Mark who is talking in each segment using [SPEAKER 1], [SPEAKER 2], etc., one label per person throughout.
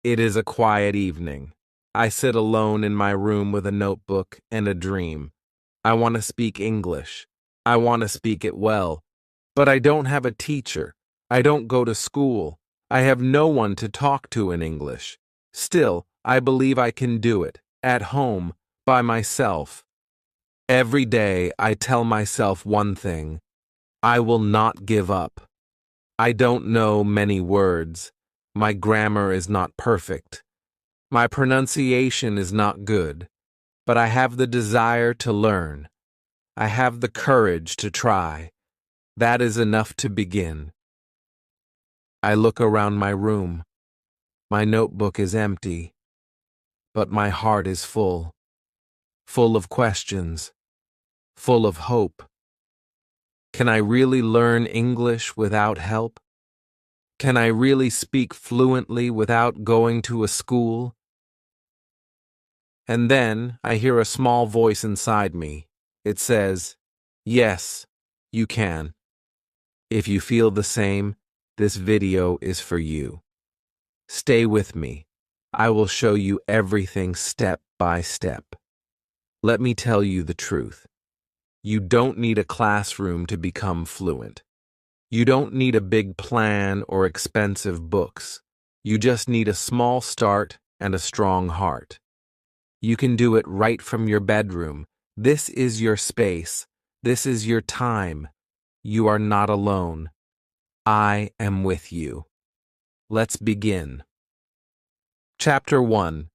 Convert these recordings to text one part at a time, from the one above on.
[SPEAKER 1] It is a quiet evening. I sit alone in my room with a notebook and a dream. I want to speak English. I want to speak it well. But I don't have a teacher. I don't go to school. I have no one to talk to in English. Still, I believe I can do it, at home, by myself. Every day I tell myself one thing. I will not give up. I don't know many words. My grammar is not perfect. My pronunciation is not good. But I have the desire to learn. I have the courage to try. That is enough to begin. I look around my room. My notebook is empty, but my heart is full. Full of questions. Full of hope. Can I really learn English without help? Can I really speak fluently without going to a school? And then I hear a small voice inside me. It says, "Yes, you can." If you feel the same, this video is for you. Stay with me. I will show you everything step by step. Let me tell you the truth. You don't need a classroom to become fluent. You don't need a big plan or expensive books. You just need a small start and a strong heart. You can do it right from your bedroom. This is your space. This is your time. You are not alone. I am with you. Let's begin. Chapter 1.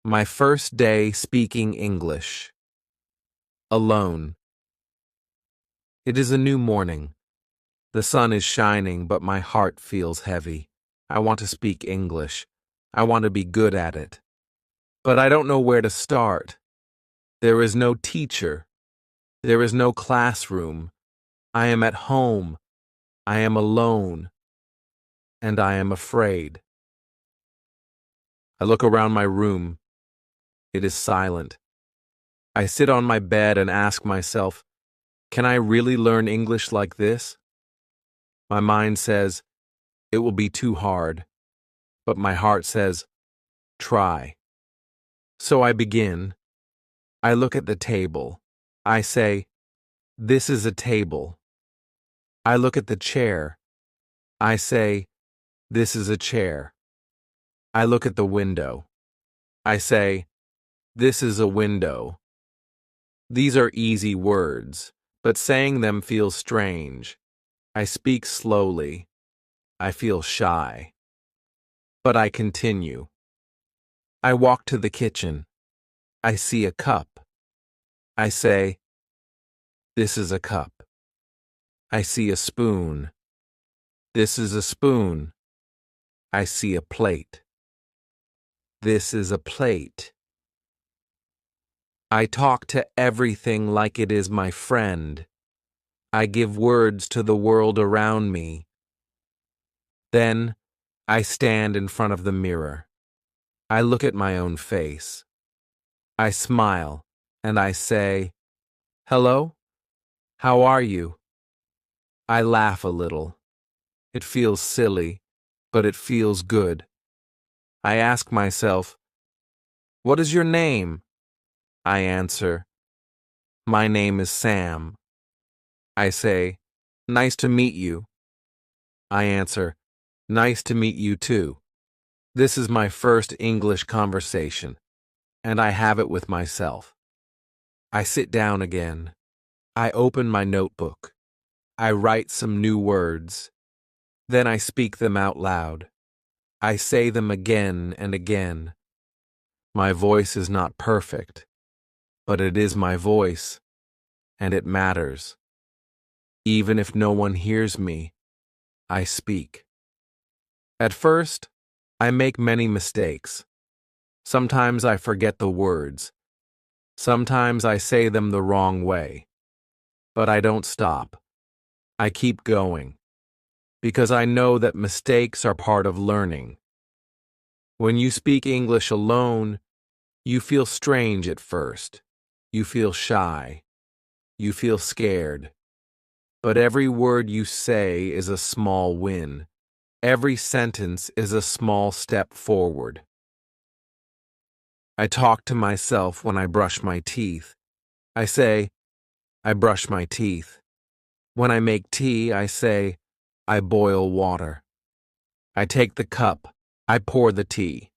[SPEAKER 1] My first day speaking English. Alone. It is a new morning. The sun is shining, but my heart feels heavy. I want to speak English. I want to be good at it. But I don't know where to start. There is no teacher. There is no classroom. I am at home. I am alone. And I am afraid. I look around my room. It is silent. I sit on my bed and ask myself, can I really learn English like this? My mind says, it will be too hard. But my heart says, try. So I begin. I look at the table. I say, this is a table. I look at the chair. I say, this is a chair. I look at the window. I say, this is a window. These are easy words, but saying them feels strange. I speak slowly. I feel shy. But I continue. I walk to the kitchen. I see a cup. I say, this is a cup. I see a spoon. This is a spoon. I see a plate. This is a plate. I talk to everything like it is my friend. I give words to the world around me. Then, I stand in front of the mirror. I look at my own face. I smile, and I say, hello? How are you? I laugh a little. It feels silly, but it feels good. I ask myself, what is your name? I answer, my name is Sam. I say, nice to meet you. I answer, nice to meet you too. This is my first English conversation, and I have it with myself. I sit down again. I open my notebook. I write some new words. Then I speak them out loud. I say them again and again. My voice is not perfect, but it is my voice, and it matters. Even if no one hears me, I speak. At first, I make many mistakes. Sometimes I forget the words. Sometimes I say them the wrong way. But I don't stop. I keep going. Because I know that mistakes are part of learning. When you speak English alone, you feel strange at first. You feel shy. You feel scared. But every word you say is a small win. Every sentence is a small step forward. I talk to myself when I brush my teeth. I say, I brush my teeth. When I make tea, I say, I boil water. I take the cup. I pour the tea.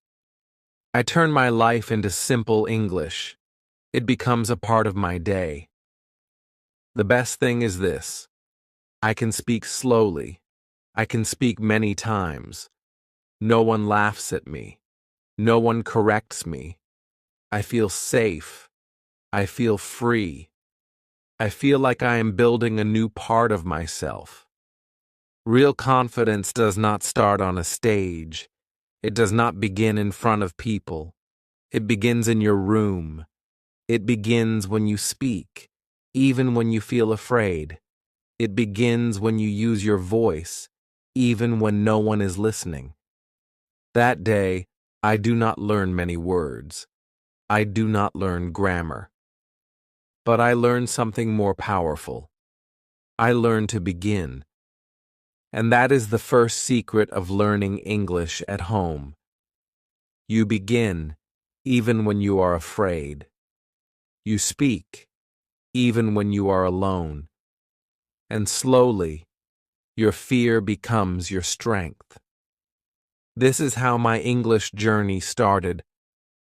[SPEAKER 1] I turn my life into simple English. It becomes a part of my day. The best thing is this. I can speak slowly. I can speak many times. No one laughs at me. No one corrects me. I feel safe. I feel free. I feel like I am building a new part of myself. Real confidence does not start on a stage. It does not begin in front of people. It begins in your room. It begins when you speak, even when you feel afraid. It begins when you use your voice, even when no one is listening. That day, I do not learn many words. I do not learn grammar. But I learn something more powerful. I learn to begin. And that is the first secret of learning English at home. You begin, even when you are afraid. You speak, even when you are alone. And slowly, your fear becomes your strength. This is how my English journey started.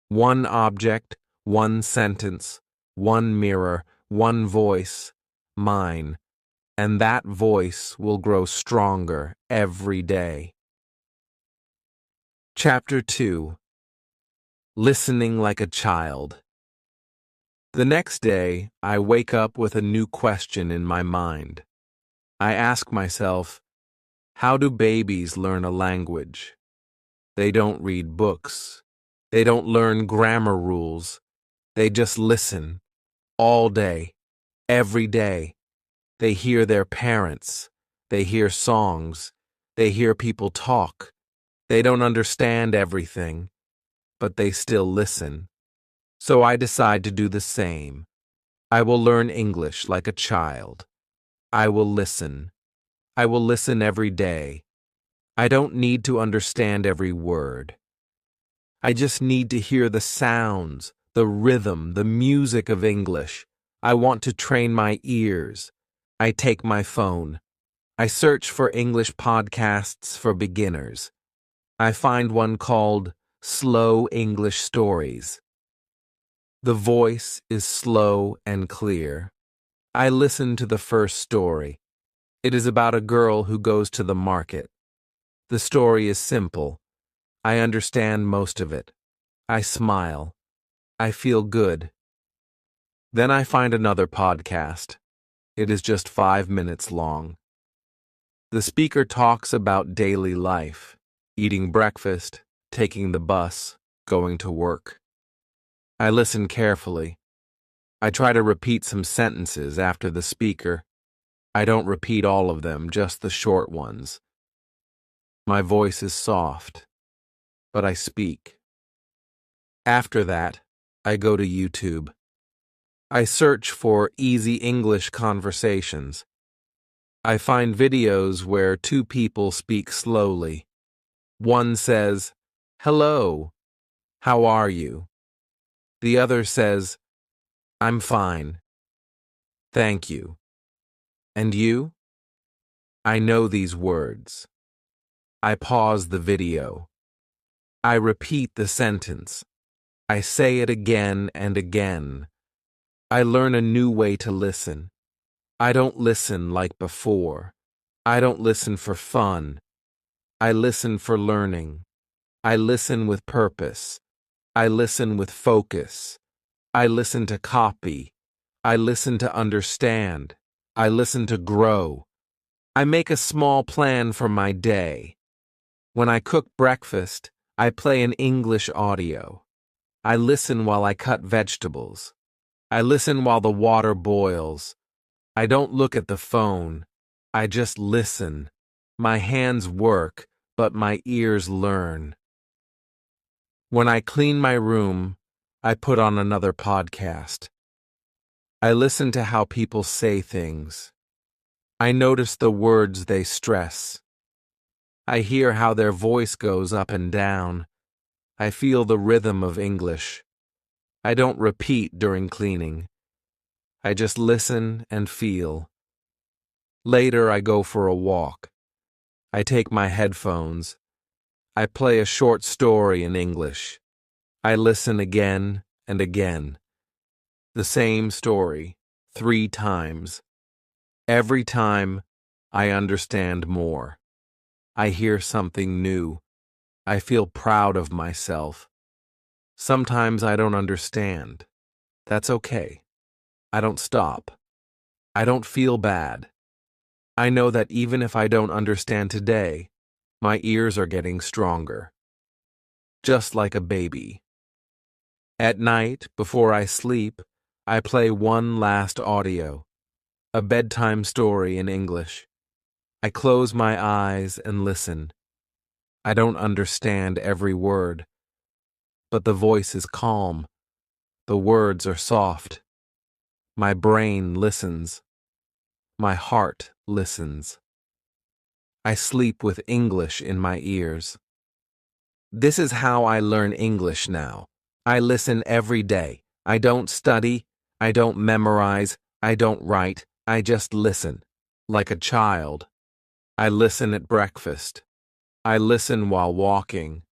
[SPEAKER 1] One object, one sentence, one mirror, one voice, mine. And that voice will grow stronger every day. Chapter 2. Listening like a child. The next day, I wake up with a new question in my mind. I ask myself, how do babies learn a language? They don't read books. They don't learn grammar rules. They just listen. All day. Every day. They hear their parents. They hear songs. They hear people talk. They don't understand everything, but they still listen. So I decide to do the same. I will learn English like a child. I will listen. I will listen every day. I don't need to understand every word. I just need to hear the sounds, the rhythm, the music of English. I want to train my ears. I take my phone. I search for English podcasts for beginners. I find one called Slow English Stories. The voice is slow and clear. I listen to the first story. It is about a girl who goes to the market. The story is simple. I understand most of it. I smile. I feel good. Then I find another podcast. It is just 5 minutes long. The speaker talks about daily life, eating breakfast, taking the bus, going to work. I listen carefully. I try to repeat some sentences after the speaker. I don't repeat all of them, just the short ones. My voice is soft, but I speak. After that, I go to YouTube. I search for easy English conversations. I find videos where two people speak slowly. One says, "Hello, how are you?" The other says, "I'm fine. Thank you. And you?" I know these words. I pause the video. I repeat the sentence. I say it again and again. I learn a new way to listen. I don't listen like before. I don't listen for fun. I listen for learning. I listen with purpose. I listen with focus. I listen to copy. I listen to understand. I listen to grow. I make a small plan for my day. When I cook breakfast, I play an English audio. I listen while I cut vegetables. I listen while the water boils. I don't look at the phone. I just listen. My hands work, but my ears learn. When I clean my room, I put on another podcast. I listen to how people say things. I notice the words they stress. I hear how their voice goes up and down. I feel the rhythm of English. I don't repeat during cleaning. I just listen and feel. Later, I go for a walk. I take my headphones. I play a short story in English. I listen again and again. The same story, 3 times. Every time, I understand more. I hear something new. I feel proud of myself. Sometimes I don't understand. That's okay. I don't stop. I don't feel bad. I know that even if I don't understand today, my ears are getting stronger. Just like a baby. At night, before I sleep, I play one last audio, a bedtime story in English. I close my eyes and listen. I don't understand every word, but the voice is calm. The words are soft. My brain listens. My heart listens. I sleep with English in my ears. This is how I learn English now. I listen every day. I don't study. I don't memorize. I don't write. I just listen. Like a child. I listen at breakfast. I listen while walking.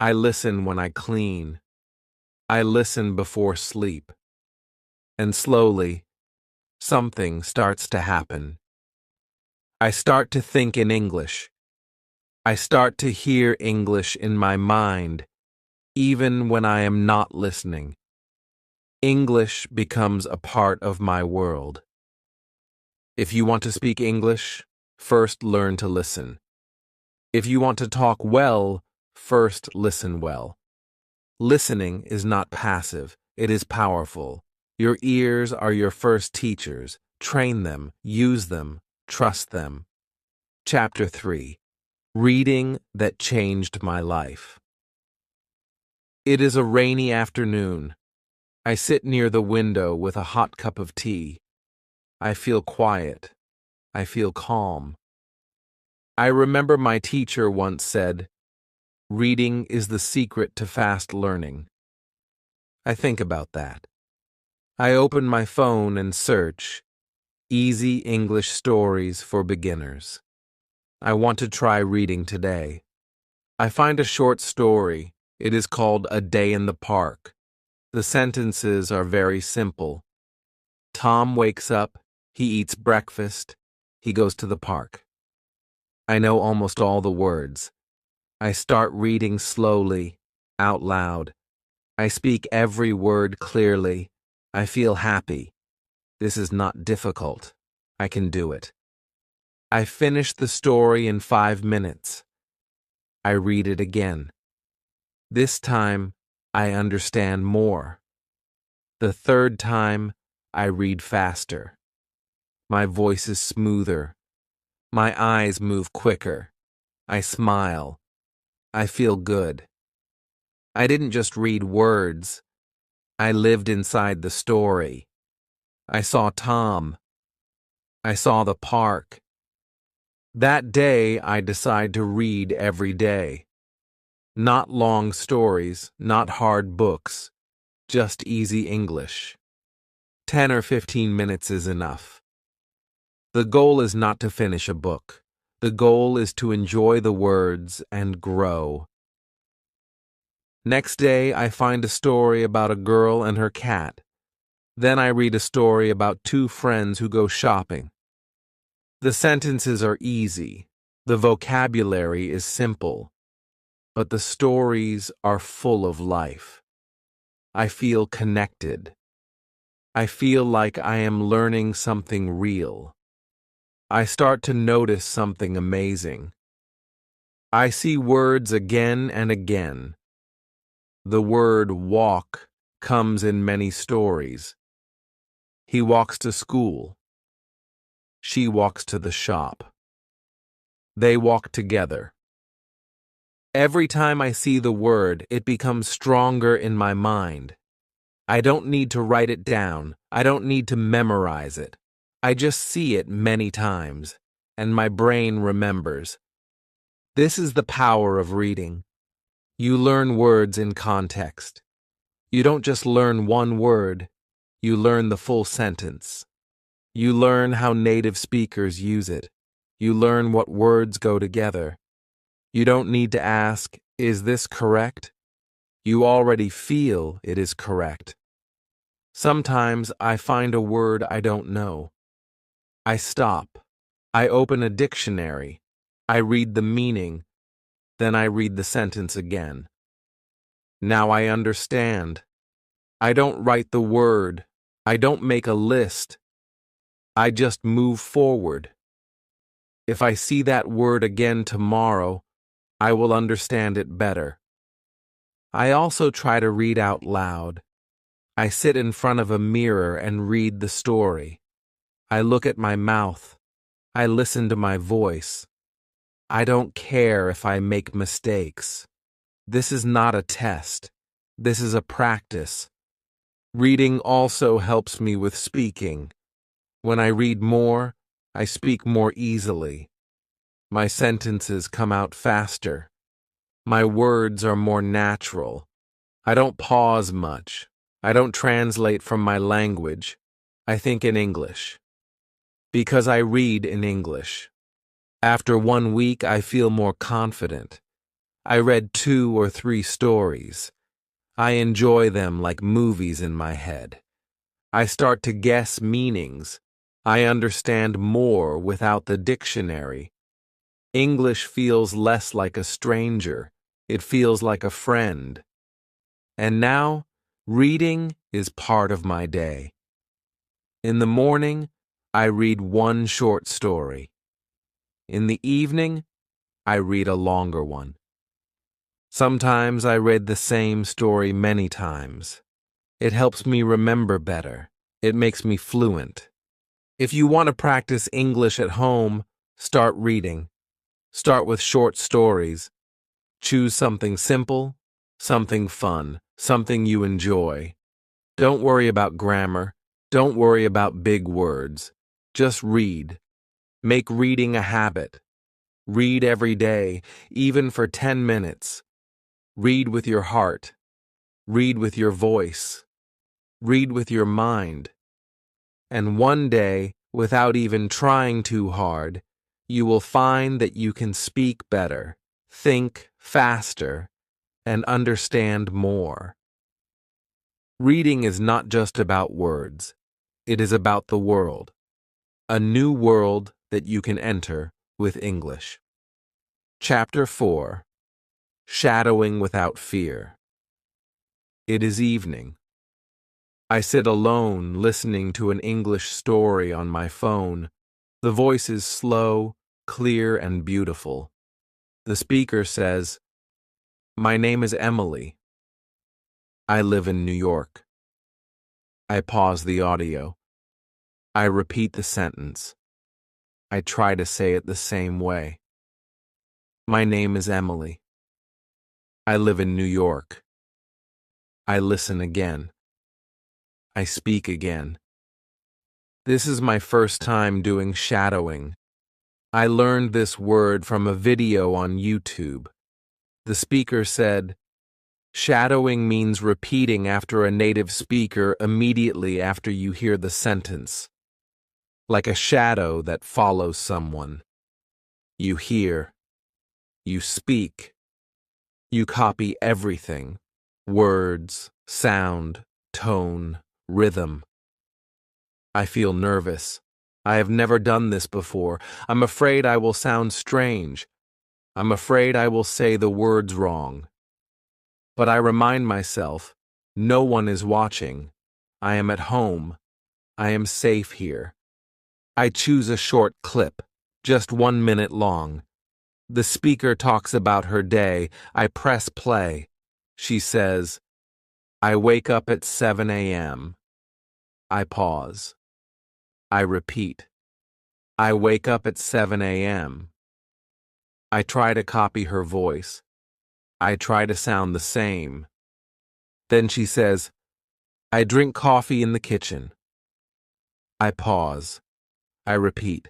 [SPEAKER 1] I listen when I clean. I listen before sleep. And slowly, something starts to happen. I start to think in English. I start to hear English in my mind, even when I am not listening. English becomes a part of my world. If you want to speak English, first learn to listen. If you want to talk well, first listen well. Listening is not passive, it is powerful. Your ears are your first teachers. Train them, use them, trust them. Chapter 3. Reading that changed my life. It is a rainy afternoon. I sit near the window with a hot cup of tea. I feel quiet. I feel calm. I remember my teacher once said, "Reading is the secret to fast learning." I think about that. I open my phone and search, "Easy English Stories for Beginners." I want to try reading today. I find a short story. It is called A Day in the Park. The sentences are very simple. Tom wakes up, he eats breakfast, he goes to the park. I know almost all the words. I start reading slowly, out loud. I speak every word clearly. I feel happy. This is not difficult. I can do it. I finish the story in 5 minutes. I read it again. This time, I understand more. The third time, I read faster. My voice is smoother. My eyes move quicker. I smile. I feel good. I didn't just read words. I lived inside the story. I saw Tom. I saw the park. That day, I decide to read every day. Not long stories, not hard books, just easy English. 10 or 15 minutes is enough. The goal is not to finish a book. The goal is to enjoy the words and grow. Next day, I find a story about a girl and her cat. Then I read a story about 2 friends who go shopping. The sentences are easy. The vocabulary is simple. But the stories are full of life. I feel connected. I feel like I am learning something real. I start to notice something amazing. I see words again and again. The word walk comes in many stories. He walks to school. She walks to the shop. They walk together. Every time I see the word, it becomes stronger in my mind. I don't need to write it down. I don't need to memorize it. I just see it many times, and my brain remembers. This is the power of reading. You learn words in context. You don't just learn one word, you learn the full sentence. You learn how native speakers use it. You learn what words go together. You don't need to ask, is this correct? You already feel it is correct. Sometimes I find a word I don't know. I stop. I open a dictionary. I read the meaning. Then I read the sentence again. Now I understand. I don't write the word. I don't make a list. I just move forward. If I see that word again tomorrow, I will understand it better. I also try to read out loud. I sit in front of a mirror and read the story. I look at my mouth. I listen to my voice. I don't care if I make mistakes. This is not a test. This is a practice. Reading also helps me with speaking. When I read more, I speak more easily. My sentences come out faster. My words are more natural. I don't pause much. I don't translate from my language. I think in English. Because I read in English. After 1 week, I feel more confident. I read 2 or 3 stories. I enjoy them like movies in my head. I start to guess meanings. I understand more without the dictionary. English feels less like a stranger. It feels like a friend. And now, reading is part of my day. In the morning, I read 1 short story. In the evening, I read a longer one. Sometimes I read the same story many times. It helps me remember better. It makes me fluent. If you want to practice English at home, start reading. Start with short stories. Choose something simple, something fun, something you enjoy. Don't worry about grammar. Don't worry about big words. Just read. Make reading a habit. Read every day, even for 10 minutes. Read with your heart. Read with your voice. Read with your mind. And one day, without even trying too hard, you will find that you can speak better, think faster, and understand more. Reading is not just about words. It is about the world. A new world that you can enter with English. Chapter 4. Shadowing Without Fear. It is evening. I sit alone listening to an English story on my phone. The voice is slow, clear, and beautiful. The speaker says, "My name is Emily. I live in New York." I pause the audio. I repeat the sentence. I try to say it the same way. My name is Emily. I live in New York. I listen again. I speak again. This is my first time doing shadowing. I learned this word from a video on YouTube. The speaker said, "Shadowing means repeating after a native speaker immediately after you hear the sentence. Like a shadow that follows someone. You hear. You speak. You copy everything. Words, sound, tone, rhythm. I feel nervous. I have never done this before. I'm afraid I will sound strange. I'm afraid I will say the words wrong. But I remind myself, no one is watching. I am at home. I am safe here. I choose a short clip, just 1 minute long. The speaker talks about her day. I press play. She says, "I wake up at 7 a.m. I pause. I repeat. I wake up at 7 a.m. I try to copy her voice. I try to sound the same. Then she says, "I drink coffee in the kitchen." I pause. I repeat.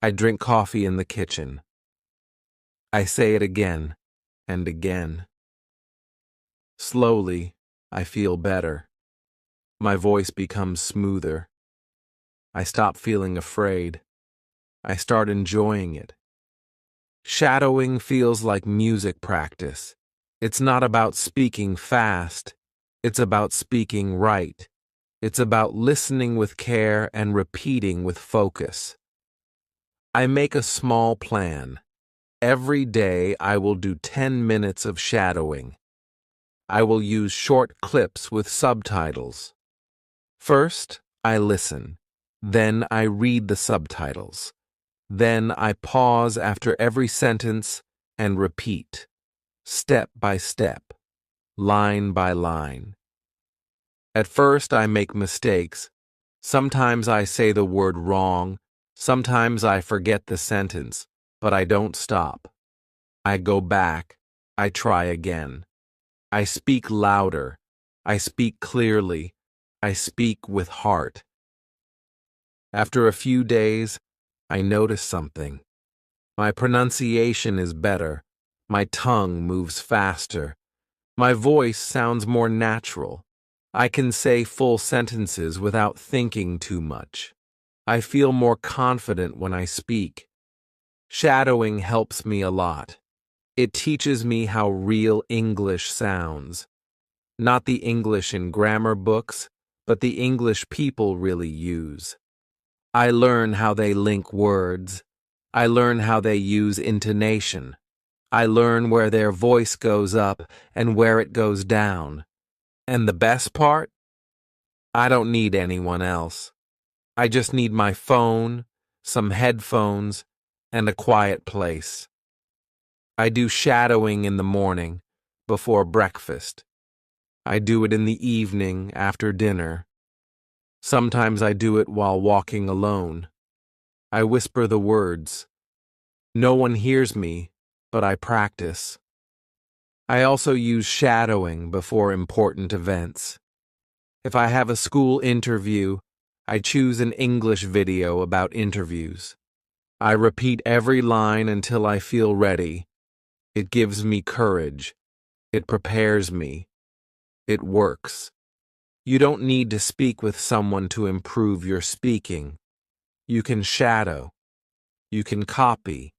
[SPEAKER 1] I drink coffee in the kitchen. I say it again and again. Slowly, I feel better. My voice becomes smoother. I stop feeling afraid. I start enjoying it. Shadowing feels like music practice. It's not about speaking fast. It's about speaking right. It's about listening with care and repeating with focus. I make a small plan. Every day I will do 10 minutes of shadowing. I will use short clips with subtitles. First, I listen. Then I read the subtitles. Then I pause after every sentence and repeat, step by step, line by line. At first, I make mistakes. Sometimes I say the word wrong. Sometimes I forget the sentence, but I don't stop. I go back. I try again. I speak louder. I speak clearly. I speak with heart. After a few days, I notice something. My pronunciation is better. My tongue moves faster. My voice sounds more natural. I can say full sentences without thinking too much. I feel more confident when I speak. Shadowing helps me a lot. It teaches me how real English sounds. Not the English in grammar books, but the English people really use. I learn how they link words. I learn how they use intonation. I learn where their voice goes up and where it goes down. And the best part? I don't need anyone else. I just need my phone, some headphones, and a quiet place. I do shadowing in the morning, before breakfast. I do it in the evening, after dinner. Sometimes I do it while walking alone. I whisper the words. No one hears me, but I practice. I also use shadowing before important events. If I have a school interview, I choose an English video about interviews. I repeat every line until I feel ready. It gives me courage. It prepares me. It works. You don't need to speak with someone to improve your speaking. You can shadow. You can copy.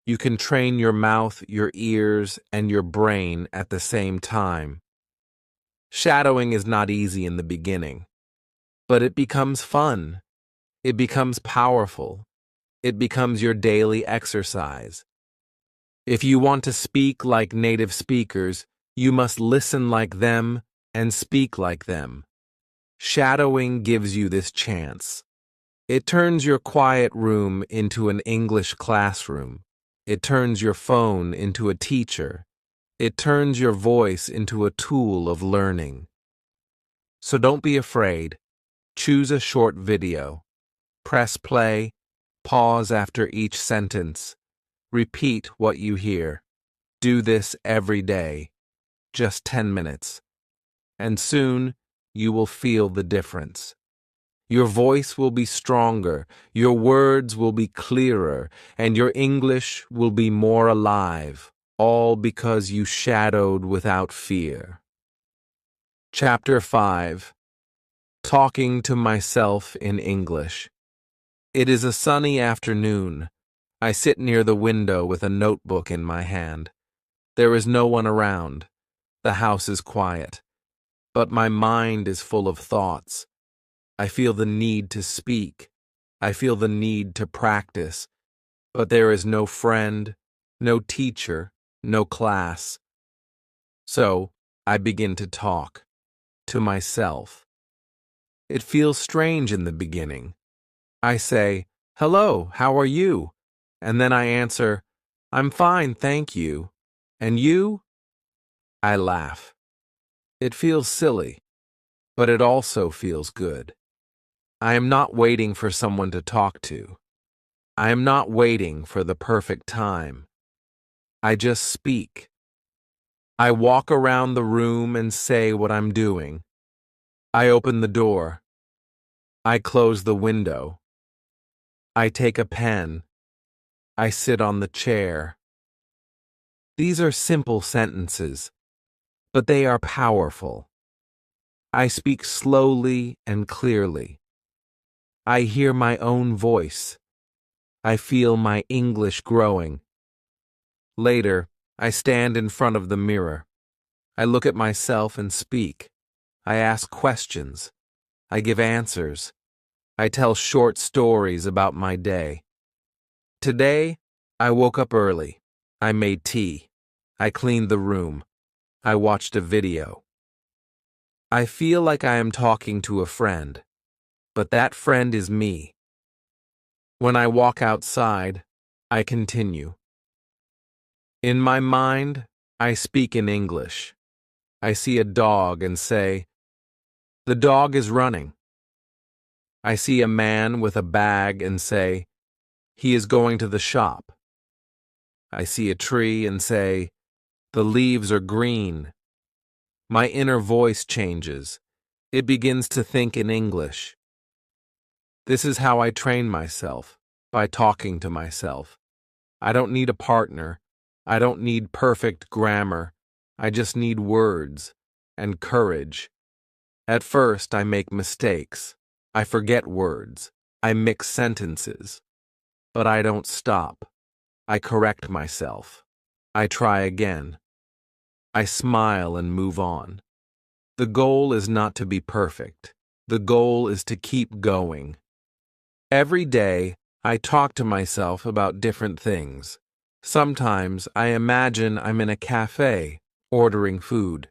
[SPEAKER 1] You can train your mouth, your ears, and your brain at the same time. Shadowing is not easy in the beginning, but it becomes fun. It becomes powerful. It becomes your daily exercise. If you want to speak like native speakers, you must listen like them and speak like them. Shadowing gives you this chance. It turns your quiet room into an English classroom. It turns your phone into a teacher. It turns your voice into a tool of learning. So don't be afraid. Choose a short video. Press play. Pause after each sentence. Repeat what you hear. Do this every day. Just 10 minutes. And soon you will feel the difference. Your voice will be stronger, your words will be clearer, and your English will be more alive, all because you shadowed without fear. Chapter 5. Talking to Myself in English. It is a sunny afternoon. I sit near the window with a notebook in my hand. There is no one around. The house is quiet. But my mind is full of thoughts. I feel the need to speak. I feel the need to practice. But there is no friend, no teacher, no class. So I begin to talk to myself. It feels strange in the beginning. I say, "Hello, how are you?" And then I answer, "I'm fine, thank you. And you?" I laugh. It feels silly, but it also feels good. I am not waiting for someone to talk to. I am not waiting for the perfect time. I just speak. I walk around the room and say what I'm doing. I open the door. I close the window. I take a pen. I sit on the chair. These are simple sentences, but they are powerful. I speak slowly and clearly. I hear my own voice. I feel my English growing. Later, I stand in front of the mirror. I look at myself and speak. I ask questions. I give answers. I tell short stories about my day. Today, I woke up early. I made tea. I cleaned the room. I watched a video. I feel like I am talking to a friend, but that friend is me. When I walk outside, I continue. In my mind, I speak in English. I see a dog and say, "The dog is running." I see a man with a bag and say, "He is going to the shop." I see a tree and say, "The leaves are green." My inner voice changes. It begins to think in English. This is how I train myself, by talking to myself. I don't need a partner. I don't need perfect grammar. I just need words and courage. At first, I make mistakes. I forget words. I mix sentences. But I don't stop. I correct myself. I try again. I smile and move on. The goal is not to be perfect. The goal is to keep going. Every day, I talk to myself about different things. Sometimes I imagine I'm in a cafe, ordering food.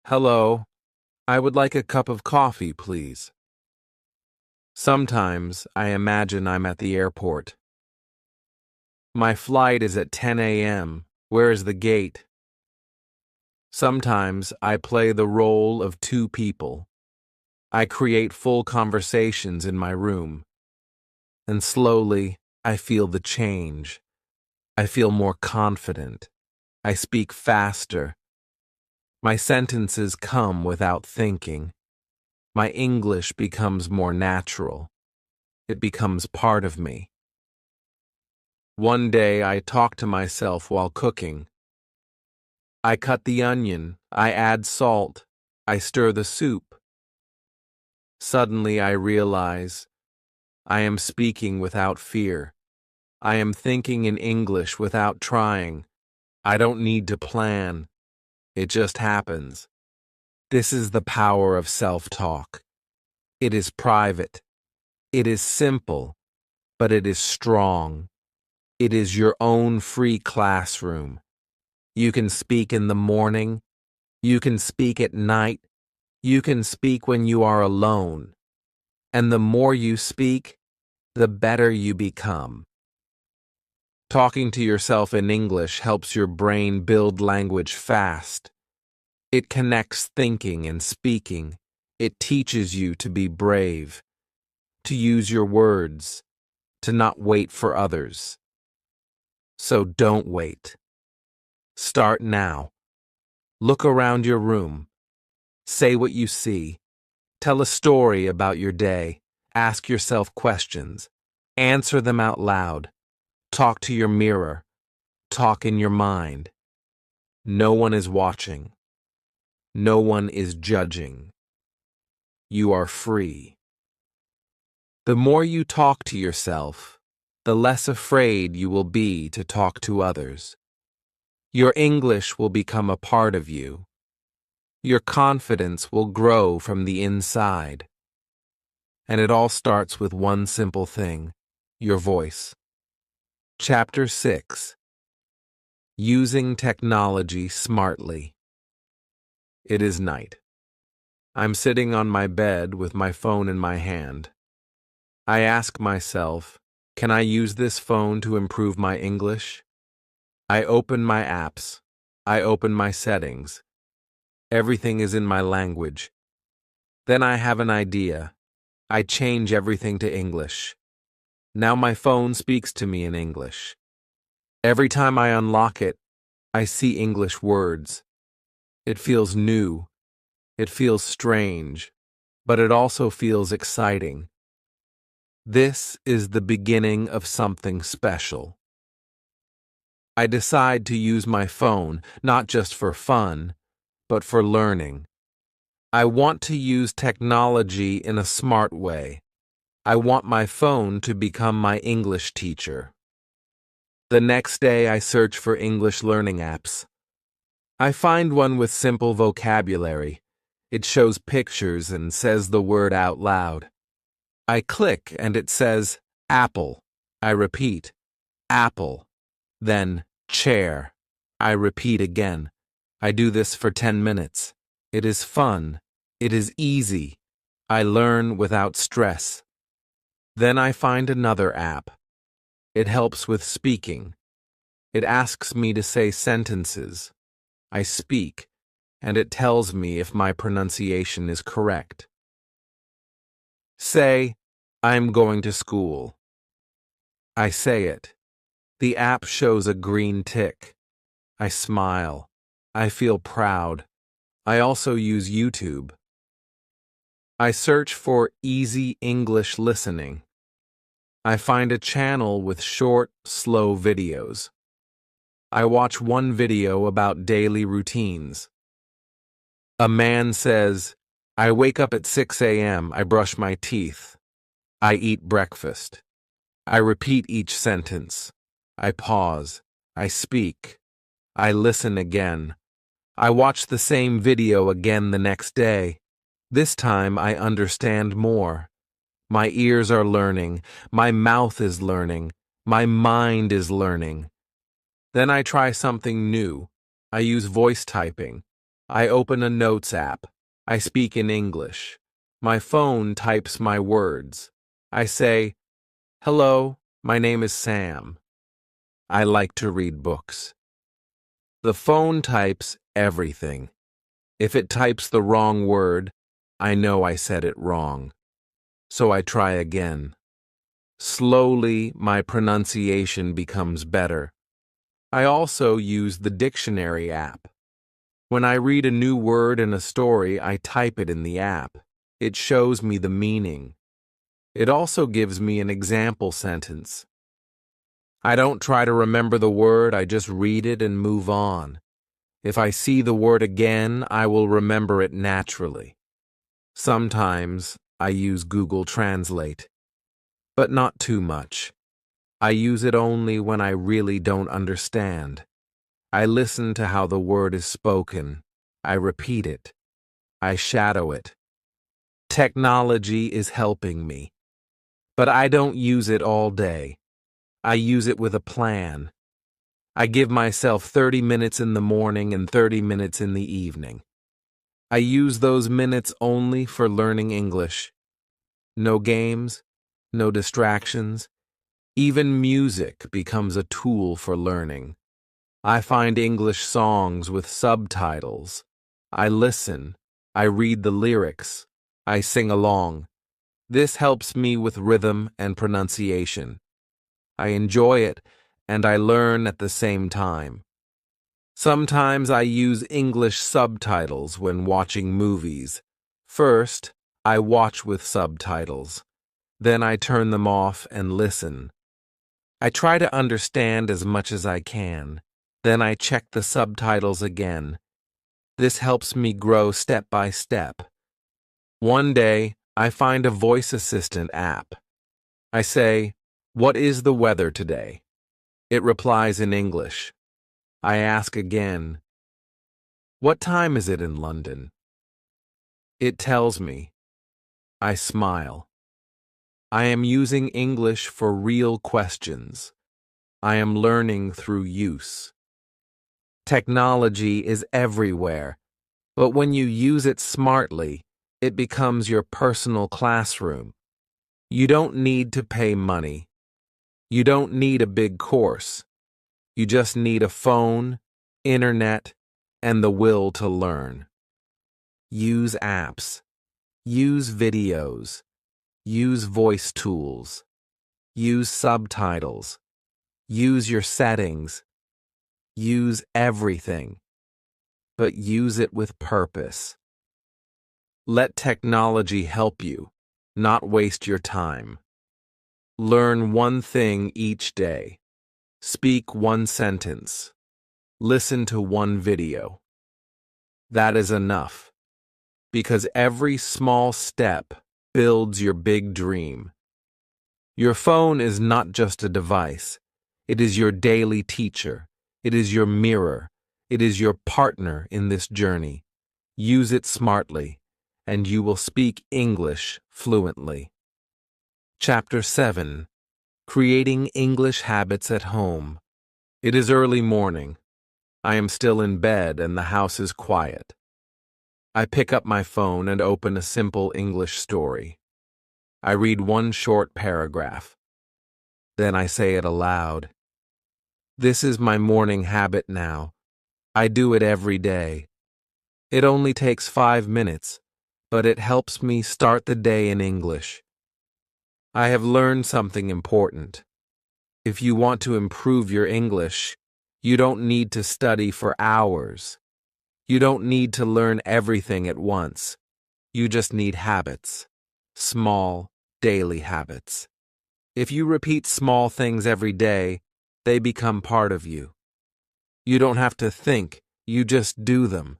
[SPEAKER 1] "Hello, I would like a cup of coffee, please." Sometimes I imagine I'm at the airport. "My flight is at 10 a.m. Where is the gate?" Sometimes I play the role of two people. I create full conversations in my room. And slowly, I feel the change. I feel more confident. I speak faster. My sentences come without thinking. My English becomes more natural. It becomes part of me. One day I talk to myself while cooking. I cut the onion, I add salt, I stir the soup. Suddenly I realize I am speaking without fear. I am thinking in English without trying. I don't need to plan. It just happens. This is the power of self-talk. It is private. It is simple, but it is strong. It is your own free classroom. You can speak in the morning. You can speak at night. You can speak when you are alone. And the more you speak, the better you become. Talking to yourself in English helps your brain build language fast. It connects thinking and speaking. It teaches you to be brave, to use your words, to not wait for others. So don't wait. Start now. Look around your room. Say what you see. Tell a story about your day. Ask yourself questions. Answer them out loud. Talk to your mirror. Talk in your mind. No one is watching. No one is judging. You are free. The more you talk to yourself, the less afraid you will be to talk to others. Your English will become a part of you. Your confidence will grow from the inside. And it all starts with one simple thing: your voice. Chapter 6: Using Technology Smartly. It is night. I'm sitting on my bed with my phone in my hand. I ask myself, can I use this phone to improve my English? I open my apps. I open my settings. Everything is in my language. Then I have an idea. I change everything to English. Now my phone speaks to me in English. Every time I unlock it, I see English words. It feels new. It feels strange, but it also feels exciting. This is the beginning of something special. I decide to use my phone not just for fun, but for learning. I want to use technology in a smart way. I want my phone to become my English teacher. The next day, I search for English learning apps. I find one with simple vocabulary. It shows pictures and says the word out loud. I click and it says, apple. I repeat, apple. Then, chair. I repeat again. I do this for 10 minutes. It is fun. It is easy. I learn without stress. Then I find another app. It helps with speaking. It asks me to say sentences. I speak, and it tells me if my pronunciation is correct. Say, I'm going to school. I say it. The app shows a green tick. I smile. I feel proud. I also use YouTube. I search for easy English listening. I find a channel with short, slow videos. I watch one video about daily routines. A man says, I wake up at 6 a.m., I brush my teeth. I eat breakfast. I repeat each sentence. I pause. I speak. I listen again. I watch the same video again the next day. This time I understand more. My ears are learning. My mouth is learning. My mind is learning. Then I try something new. I use voice typing. I open a notes app. I speak in English. My phone types my words. I say, hello, my name is Sam. I like to read books. The phone types everything. If it types the wrong word, I know I said it wrong. So I try again. Slowly, my pronunciation becomes better. I also use the dictionary app. When I read a new word in a story, I type it in the app. It shows me the meaning. It also gives me an example sentence. I don't try to remember the word, I just read it and move on. If I see the word again, I will remember it naturally. Sometimes I use Google Translate, but not too much. I use it only when I really don't understand. I listen to how the word is spoken. I repeat it. I shadow it. Technology is helping me, but I don't use it all day. I use it with a plan. I give myself 30 minutes in the morning and 30 minutes in the evening. I use those minutes only for learning English. No games, no distractions. Even music becomes a tool for learning. I find English songs with subtitles. I listen. I read the lyrics. I sing along. This helps me with rhythm and pronunciation. I enjoy it, and I learn at the same time. Sometimes I use English subtitles when watching movies. First, I watch with subtitles. Then I turn them off and listen. I try to understand as much as I can. Then I check the subtitles again. This helps me grow step by step. One day, I find a voice assistant app. I say, "What is the weather today?" It replies in English. I ask again, "What time is it in London?" It tells me. I smile. I am using English for real questions. I am learning through use. Technology is everywhere, but when you use it smartly, it becomes your personal classroom. You don't need to pay money. You don't need a big course. You just need a phone, internet, and the will to learn. Use apps. Use videos. Use voice tools. Use subtitles. Use your settings. Use everything. But use it with purpose. Let technology help you, not waste your time. Learn one thing each day. Speak one sentence. Listen to one video. That is enough, because every small step builds your big dream. Your phone is not just a device. It is your daily teacher. It is your mirror. It is your partner in this journey. Use it smartly, and you will speak English fluently. Chapter 7. Creating English Habits at Home. It is early morning. I am still in bed and the house is quiet. I pick up my phone and open a simple English story. I read one short paragraph. Then I say it aloud. This is my morning habit now. I do it every day. It only takes 5 minutes, but it helps me start the day in English. I have learned something important. If you want to improve your English, you don't need to study for hours. You don't need to learn everything at once. You just need habits. Small, daily habits. If you repeat small things every day, they become part of you. You don't have to think, you just do them.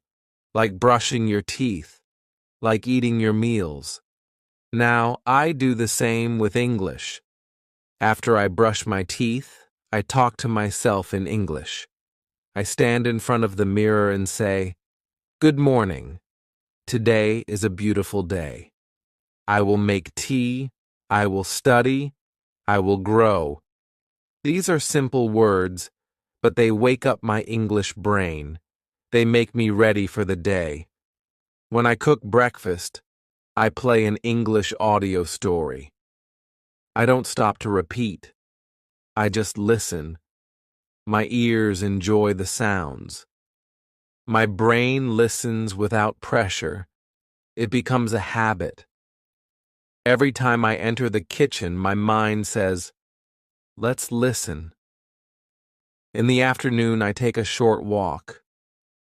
[SPEAKER 1] Like brushing your teeth. Like eating your meals. Now, I do the same with English. After I brush my teeth, I talk to myself in English. I stand in front of the mirror and say, "Good morning. Today is a beautiful day. I will make tea. I will study. I will grow." These are simple words, but they wake up my English brain. They make me ready for the day. When I cook breakfast, I play an English audio story. I don't stop to repeat. I just listen. My ears enjoy the sounds. My brain listens without pressure. It becomes a habit. Every time I enter the kitchen, my mind says, "Let's listen." In the afternoon, I take a short walk.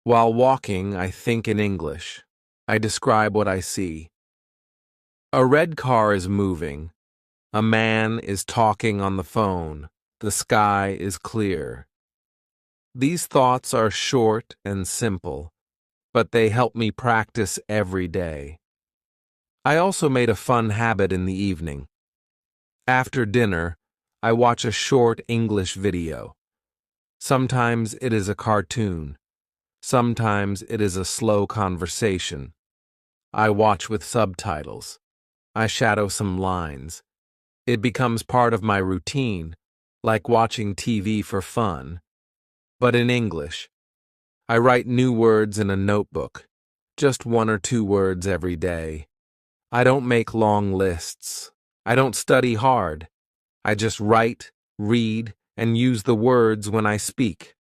[SPEAKER 1] While walking, I think in English. I describe what I see. A red car is moving. A man is talking on the phone. The sky is clear. These thoughts are short and simple, but they help me practice every day. I also made a fun habit in the evening. After dinner, I watch a short English video. Sometimes it is a cartoon. Sometimes it is a slow conversation. I watch with subtitles. I shadow some lines. It becomes part of my routine, like watching TV for fun. But in English, I write new words in a notebook, just 1 or 2 words every day. I don't make long lists. I don't study hard. I just write, read, and use the words when I speak.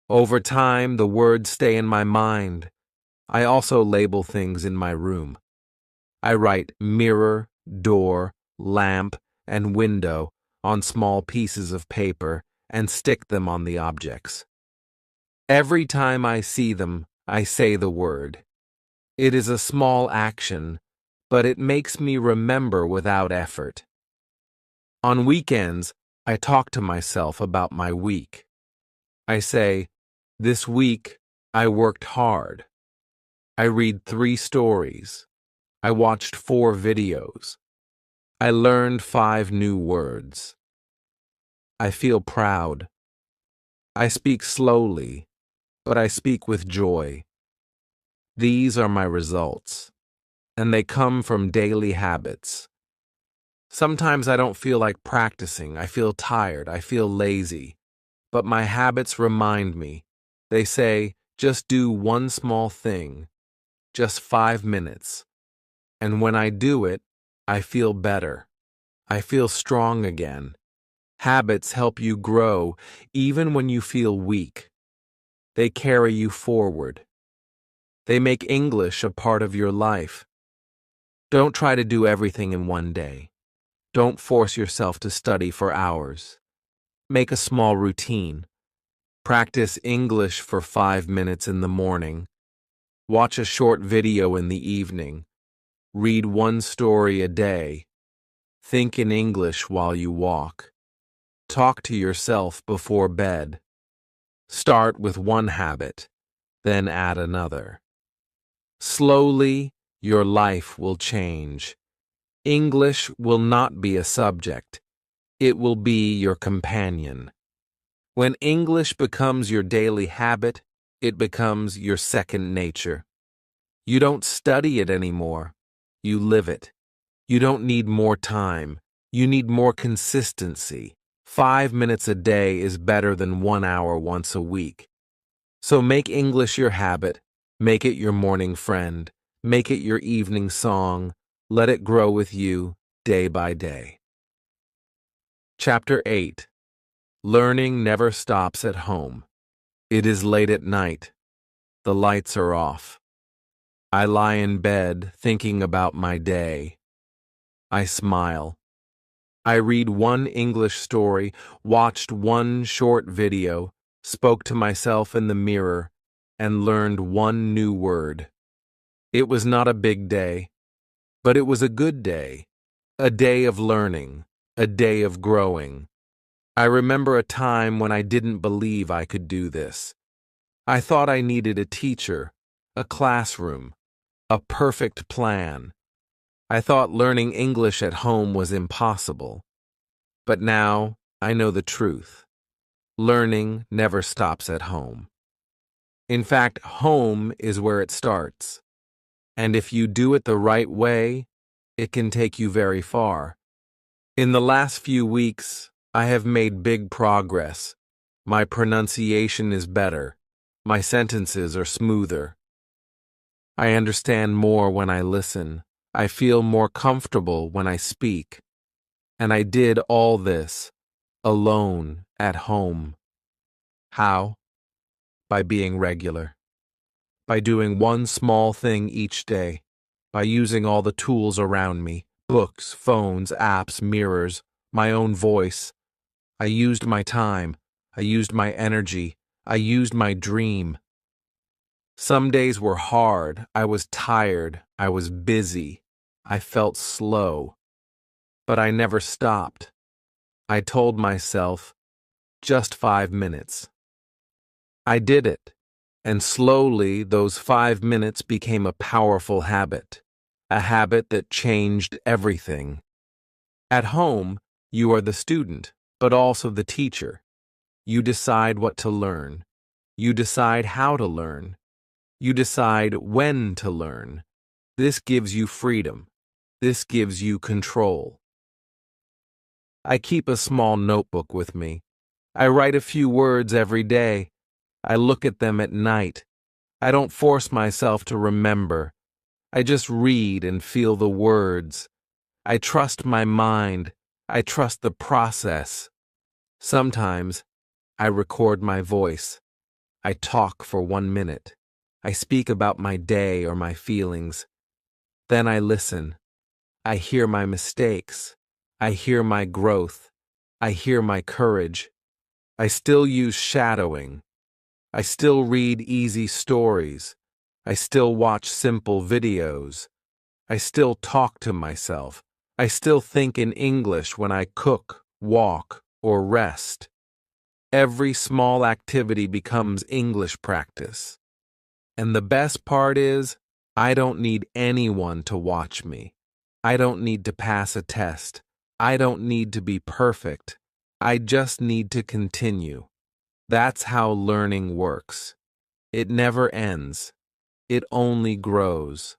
[SPEAKER 1] Over time, the words stay in my mind. I also label things in my room. I write mirror, door, lamp, and window on small pieces of paper and stick them on the objects. Every time I see them, I say the word. It is a small action, but it makes me remember without effort. On weekends, I talk to myself about my week. I say, "This week, I worked hard." I read 3 stories. I watched 4 videos. I learned 5 new words. I feel proud. I speak slowly, but I speak with joy. These are my results, and they come from daily habits. Sometimes I don't feel like practicing. I feel tired. I feel lazy. But my habits remind me. They say, just do one small thing, just 5 minutes. And when I do it, I feel better. I feel strong again. Habits help you grow even when you feel weak. They carry you forward. They make English a part of your life. Don't try to do everything in one day. Don't force yourself to study for hours. Make a small routine. Practice English for 5 minutes in the morning. Watch a short video in the evening. Read one story a day. Think in English while you walk. Talk to yourself before bed. Start with one habit, then add another. Slowly, your life will change. English will not be a subject. It will be your companion. When English becomes your daily habit, it becomes your second nature. You don't study it anymore. You live it. You don't need more time. You need more consistency. 5 minutes a day is better than 1 hour once a week. So make English your habit. Make it your morning friend. Make it your evening song. Let it grow with you day by day. Chapter 8. Learning never stops at home. It is late at night. The lights are off. I lie in bed thinking about my day. I smile. I read one English story, watched one short video, spoke to myself in the mirror, and learned one new word. It was not a big day, but it was a good day. A day of learning, a day of growing. I remember a time when I didn't believe I could do this. I thought I needed a teacher, a classroom, a perfect plan. I thought learning English at home was impossible. But now I know the truth. Learning never stops at home. In fact, home is where it starts. And if you do it the right way, it can take you very far. In the last few weeks, I have made big progress. My pronunciation is better. My sentences are smoother. I understand more when I listen. I feel more comfortable when I speak. And I did all this alone at home. How? By being regular. By doing one small thing each day. By using all the tools around me. Books, phones, apps, mirrors, my own voice. I used my time. I used my energy. I used my dream. Some days were hard. I was tired. I was busy. I felt slow. But I never stopped. I told myself, just 5 minutes. I did it, and slowly those 5 minutes became a powerful habit, a habit that changed everything. At home, you are the student, but also the teacher. You decide what to learn. You decide how to learn. You decide when to learn. This gives you freedom. This gives you control. I keep a small notebook with me. I write a few words every day. I look at them at night. I don't force myself to remember. I just read and feel the words. I trust my mind. I trust the process. Sometimes I record my voice. I talk for 1 minute. I speak about my day or my feelings. Then I listen. I hear my mistakes. I hear my growth. I hear my courage. I still use shadowing. I still read easy stories. I still watch simple videos. I still talk to myself. I still think in English when I cook, walk, or rest. Every small activity becomes English practice. And the best part is, I don't need anyone to watch me. I don't need to pass a test. I don't need to be perfect. I just need to continue. That's how learning works. It never ends. It only grows.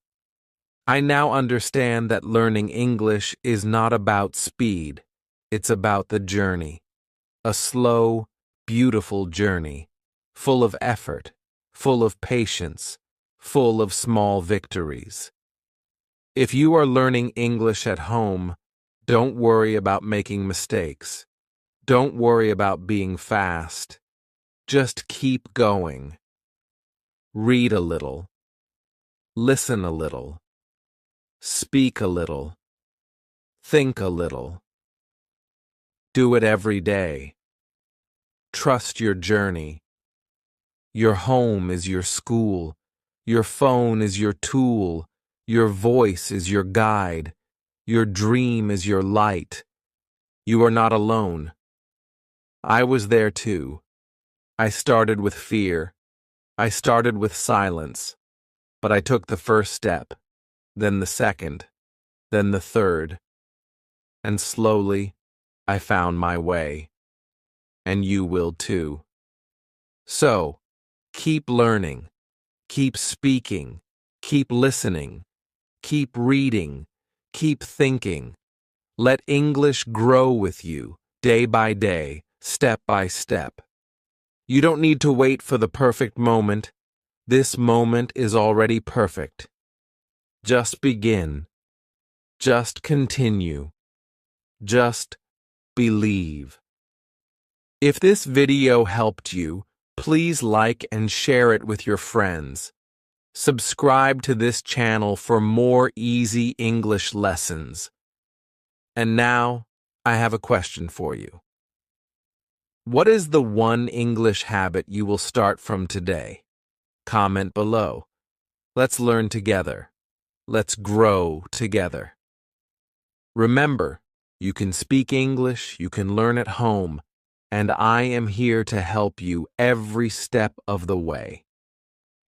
[SPEAKER 1] I now understand that learning English is not about speed. It's about the journey. A slow, beautiful journey, full of effort, full of patience, full of small victories. If you are learning English at home, don't worry about making mistakes. Don't worry about being fast. Just keep going. Read a little. Listen a little. Speak a little. Think a little. Do it every day. Trust your journey. Your home is your school. Your phone is your tool. Your voice is your guide. Your dream is your light. You are not alone. I was there too. I started with fear. I started with silence. But I took the first step, then the second, then the third. And slowly, I found my way. And you will too. So, keep learning, keep speaking, keep listening, keep reading, keep thinking. Let English grow with you, day by day, step by step. You don't need to wait for the perfect moment. This moment is already perfect. Just begin. Just continue. Just believe. If this video helped you, please like and share it with your friends. Subscribe to this channel for more easy English lessons. And now, I have a question for you. What is the one English habit you will start from today? Comment below. Let's learn together. Let's grow together. Remember, you can speak English, you can learn at home, and I am here to help you every step of the way.